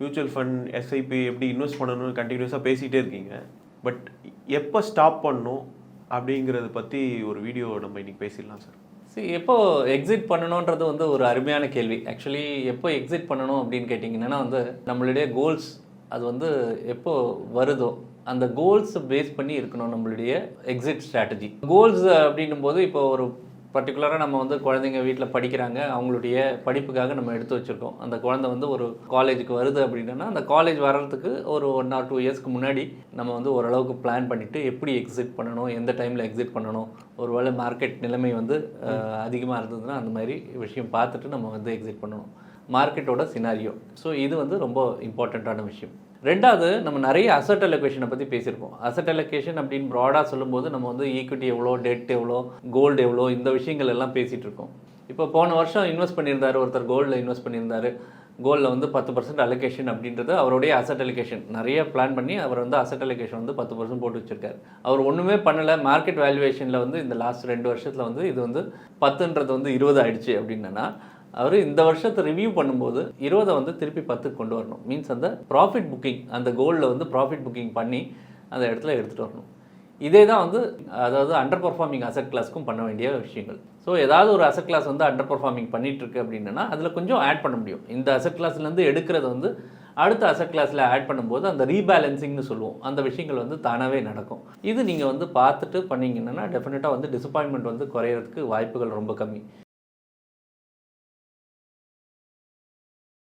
Mutual fund SIP எப்படி invest பண்ணணும்னு கண்டினியூஸாக பேசிகிட்டே இருக்கீங்க. பட் எப்போ ஸ்டாப் பண்ணணும் அப்படிங்கிறத பற்றி ஒரு வீடியோ நம்ம இன்றைக்கி பேசிடலாம் சார். எப்போ எக்ஸிட் பண்ணணுன்றது வந்து ஒரு அருமையான கேள்வி. ஆக்சுவலி எப்போ எக்ஸிட் பண்ணணும் அப்படின்னு கேட்டிங்கன்னா வந்து நம்மளுடைய கோல்ஸ் அது வந்து எப்போ வருதோ அந்த கோல்ஸை பேஸ் பண்ணி இருக்கணும் நம்மளுடைய எக்ஸிட் ஸ்ட்ராட்டஜி. கோல்ஸ் அப்படின்னும் போது இப்போ ஒரு பர்டிகுலராக நம்ம வந்து குழந்தைங்க வீட்டில் படிக்கிறாங்க, அவங்களுடைய படிப்புக்காக நம்ம எடுத்து வச்சுருக்கோம். அந்த குழந்தை வந்து ஒரு காலேஜுக்கு வருது அப்படின்னா அந்த காலேஜ் வர்றதுக்கு ஒரு 1 or 2 இயர்ஸ்க்கு முன்னாடி நம்ம வந்து ஓரளவுக்கு பிளான் பண்ணிவிட்டு எப்படி எக்ஸிட் பண்ணணும், எந்த டைமில் எக்ஸிட் பண்ணணும், ஒருவேளை மார்க்கெட் நிலைமை வந்து அதிகமாக இருந்ததுன்னா அந்த மாதிரி விஷயம் பார்த்துட்டு நம்ம வந்து எக்ஸிட் பண்ணணும். மார்க்கெட்டோட சினாரியோ. ஸோ இது வந்து ரொம்ப இம்பார்ட்டண்ட்டான விஷயம். ரெண்டாவது, நம்ம நிறைய அசட் அலோகேஷனை பற்றி பேசியிருக்கோம். அசட் அலோகேஷன் அப்படின்னு ப்ராடாக சொல்லும்போது நம்ம வந்து ஈக்விட்டி எவ்வளோ, டெட் எவ்வளோ, கோல்டு எவ்வளோ, இந்த விஷயங்கள் எல்லாம் பேசிகிட்டு இருக்கோம். இப்போ போன வருஷம் இன்வெஸ்ட் பண்ணியிருந்தார் ஒருத்தர், கோல்டில் இன்வெஸ்ட் பண்ணியிருந்தார். கோல்டில் வந்து 10% அலோகேஷன் அப்படின்றது அவருடைய அசட் அலோகேஷன். நிறைய பிளான் பண்ணி அவர் வந்து அசட் அலோகேஷன் வந்து 10% போட்டு வச்சுருக்காரு. அவர் ஒன்றுமே பண்ணலை. மார்க்கெட் வேல்யூவேஷனில் வந்து இந்த லாஸ்ட் 2 வருஷத்தில் வந்து இது வந்து 10ன்றது வந்து 20 ஆயிடுச்சு அப்படின்னா அவர் இந்த வருஷத்தை ரிவ்யூ பண்ணும்போது 20 வந்து திருப்பி 10க்கு கொண்டு வரணும். மீன்ஸ் அந்த ப்ராஃபிட் புக்கிங், அந்த கோல்டில் வந்து ப்ராஃபிட் புக்கிங் பண்ணி அந்த இடத்துல எடுத்துகிட்டு வரணும். இதே தான் வந்து அதாவது அண்டர் பர்ஃபார்மிங் அசட் கிளாஸ்க்கும் பண்ண வேண்டிய விஷயங்கள். ஸோ ஏதாவது ஒரு அசட் கிளாஸ் வந்து அண்டர் பர்ஃபார்மிங் பண்ணிகிட்ருக்கு அப்படின்னா அதில் கொஞ்சம் ஆட் பண்ண முடியும். இந்த அசட் கிளாஸ்லேருந்து எடுக்கிறது வந்து அடுத்த அசட் கிளாஸில் ஆட் பண்ணும்போது அந்த ரீபேலன்சிங்னு சொல்லுவோம், அந்த விஷயங்கள் வந்து தானாகவே நடக்கும். இது நீங்கள் வந்து பார்த்துட்டு பண்ணிங்கன்னா டெஃபினட்டாக வந்து டிசப்பாயின்மெண்ட் வந்து குறையிறதுக்கு வாய்ப்புகள் ரொம்ப கம்மி.